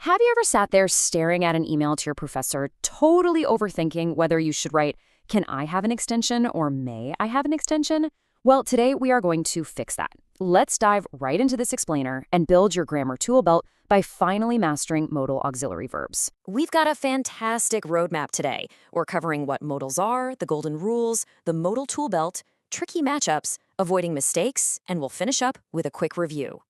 Have you ever sat there staring at an email to your professor, totally overthinking whether you should write, "Can I have an extension?" or "May I have an extension?" Well, today we are going to fix that. Let's dive right into this explainer and build your grammar tool belt by finally mastering modal auxiliary verbs. We've got a fantastic roadmap today. We're covering what modals are, the golden rules, the modal tool belt, tricky matchups, avoiding mistakes, and we'll finish up with a quick review.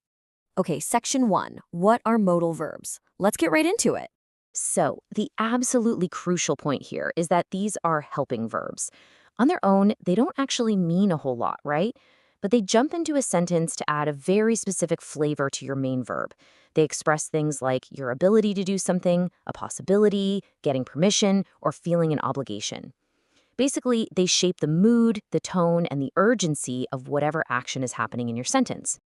Okay, section 1. What are modal verbs? Let's get right into it. So, the absolutely crucial point here is that these are helping verbs. On their own, they don't actually mean a whole lot, right? But they jump into a sentence to add a very specific flavor to your main verb. They express things like your ability to do something, a possibility, getting permission, or feeling an obligation. Basically, they shape the mood, the tone, and the urgency of whatever action is happening in your sentence.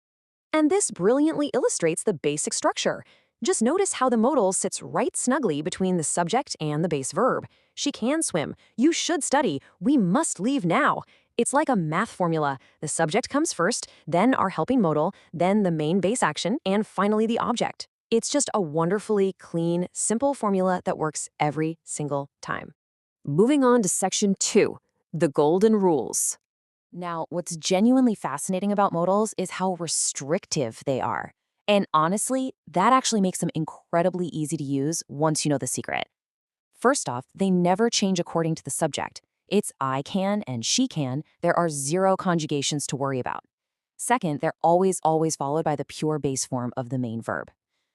And this brilliantly illustrates the basic structure. Just notice how the modal sits right snugly between the subject and the base verb. She can swim. You should study. We must leave now. It's like a math formula. The subject comes first, then our helping modal, then the main base action, and finally the object. It's just a wonderfully clean, simple formula that works every single time. Moving on to section 2, the golden rules. Now, what's genuinely fascinating about modals is how restrictive they are. And honestly, that actually makes them incredibly easy to use once you know the secret. First off, they never change according to the subject. It's I can and she can. There are zero conjugations to worry about. Second, they're always followed by the pure base form of the main verb.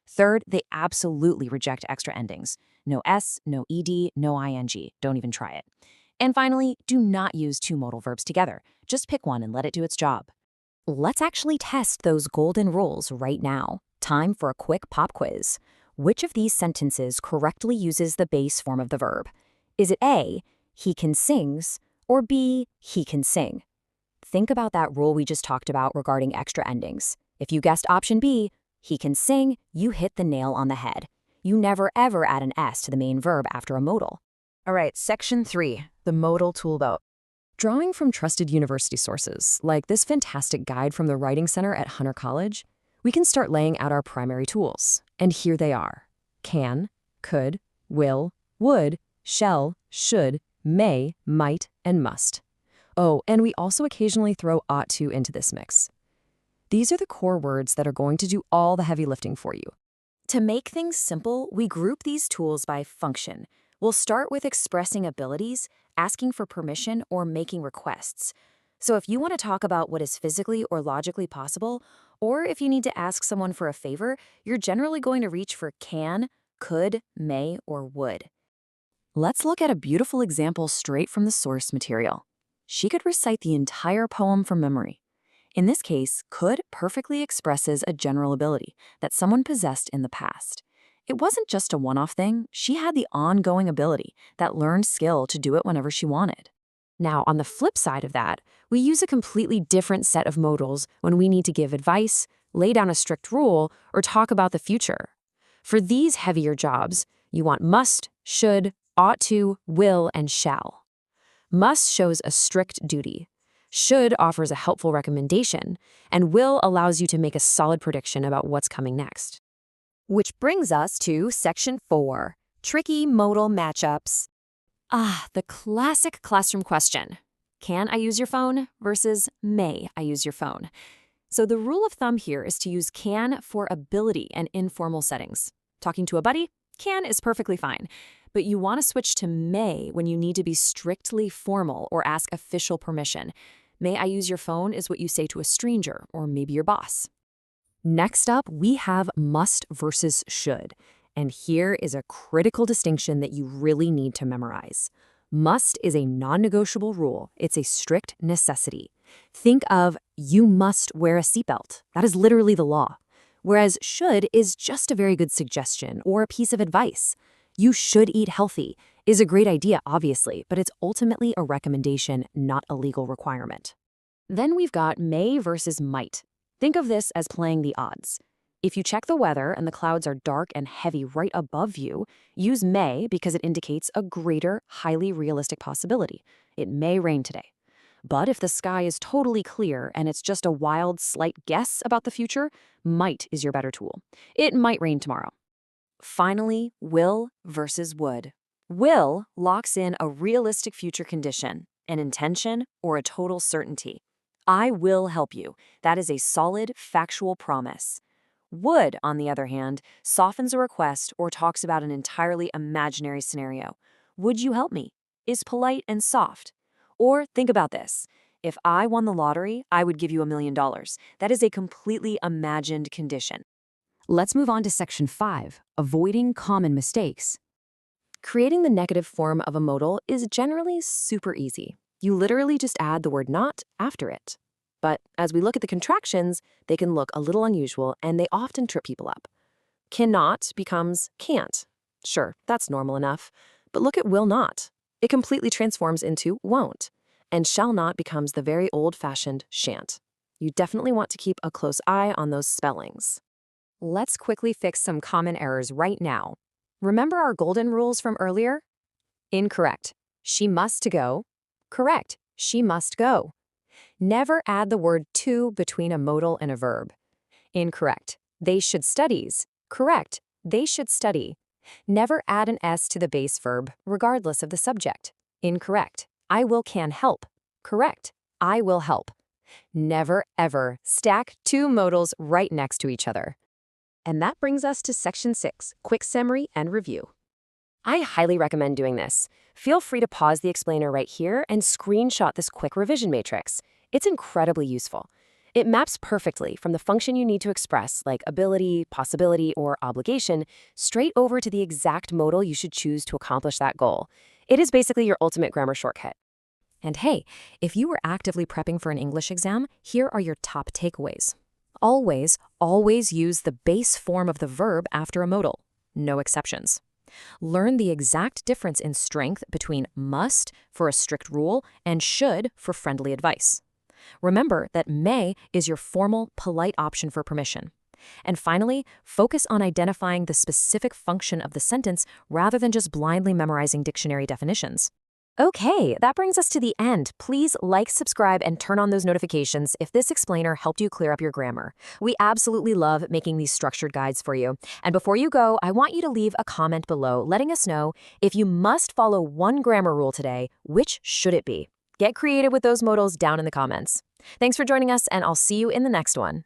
Third, they absolutely reject extra endings. No S, no ED, no ING. Don't even try it. And finally, do not use two modal verbs together. Just pick one and let it do its job. Let's actually test those golden rules right now. Time for a quick pop quiz. Which of these sentences correctly uses the base form of the verb? Is it A, he can sings, or B, he can sing? Think about that rule we just talked about regarding extra endings. If you guessed option B, he can sing, you hit the nail on the head. You never ever add an S to the main verb after a modal. All right, section 3, the modal tool belt. Drawing from trusted university sources, like this fantastic guide from the Writing Center at Hunter College, we can start laying out our primary tools. And here they are: can, could, will, would, shall, should, may, might, and must. Oh, and we also occasionally throw ought to into this mix. These are the core words that are going to do all the heavy lifting for you. To make things simple, we group these tools by function. We'll start with expressing abilities, asking for permission, or making requests. So if you want to talk about what is physically or logically possible, or if you need to ask someone for a favor, you're generally going to reach for can, could, may, or would. Let's look at a beautiful example straight from the source material. She could recite the entire poem from memory. In this case, could perfectly expresses a general ability that someone possessed in the past. It wasn't just a one-off thing. She had the ongoing ability, that learned skill to do it whenever she wanted. Now, on the flip side of that, we use a completely different set of modals when we need to give advice, lay down a strict rule, or talk about the future. For these heavier jobs, you want must, should, ought to, will, and shall. Must shows a strict duty. Should offers a helpful recommendation, and will allows you to make a solid prediction about what's coming next. Which brings us to section 4, tricky modal matchups. The classic classroom question. Can I use your phone versus may I use your phone? So the rule of thumb here is to use can for ability and informal settings. Talking to a buddy, can is perfectly fine, but you want to switch to may when you need to be strictly formal or ask official permission. May I use your phone is what you say to a stranger or maybe your boss. Next up, we have must versus should. And here is a critical distinction that you really need to memorize. Must is a non-negotiable rule. It's a strict necessity. Think of you must wear a seatbelt. That is literally the law. Whereas should is just a very good suggestion or a piece of advice. You should eat healthy is a great idea, obviously, but it's ultimately a recommendation, not a legal requirement. Then we've got may versus might. Think of this as playing the odds. If you check the weather and the clouds are dark and heavy right above you, use may because it indicates a greater, highly realistic possibility. It may rain today. But if the sky is totally clear and it's just a wild, slight guess about the future, might is your better tool. It might rain tomorrow. Finally, will versus would. Will locks in a realistic future condition, an intention, or a total certainty. I will help you. That is a solid, factual promise. Would, on the other hand, softens a request or talks about an entirely imaginary scenario. Would you help me? Is polite and soft. Or think about this. If I won the lottery, I would give you $1,000,000. That is a completely imagined condition. Let's move on to section 5, avoiding common mistakes. Creating the negative form of a modal is generally super easy. You literally just add the word not after it. But as we look at the contractions, they can look a little unusual and they often trip people up. Cannot becomes can't. Sure, that's normal enough. But look at will not. It completely transforms into won't. And shall not becomes the very old-fashioned shan't. You definitely want to keep a close eye on those spellings. Let's quickly fix some common errors right now. Remember our golden rules from earlier? Incorrect. She must go. Correct. She must go. Never add the word to between a modal and a verb. Incorrect. They should studies. Correct. They should study. Never add an S to the base verb, regardless of the subject. Incorrect. I will can help. Correct. I will help. Never, ever stack two modals right next to each other. And that brings us to section 6, quick summary and review. I highly recommend doing this. Feel free to pause the explainer right here and screenshot this quick revision matrix. It's incredibly useful. It maps perfectly from the function you need to express, like ability, possibility, or obligation, straight over to the exact modal you should choose to accomplish that goal. It is basically your ultimate grammar shortcut. And hey, if you were actively prepping for an English exam, here are your top takeaways. Always, always use the base form of the verb after a modal. No exceptions. Learn the exact difference in strength between must for a strict rule and should for friendly advice. Remember that may is your formal, polite option for permission. And finally, focus on identifying the specific function of the sentence rather than just blindly memorizing dictionary definitions. Okay, that brings us to the end. Please like, subscribe, and turn on those notifications if this explainer helped you clear up your grammar. We absolutely love making these structured guides for you. And before you go, I want you to leave a comment below letting us know if you must follow one grammar rule today, which should it be? Get creative with those modals down in the comments. Thanks for joining us, and I'll see you in the next one.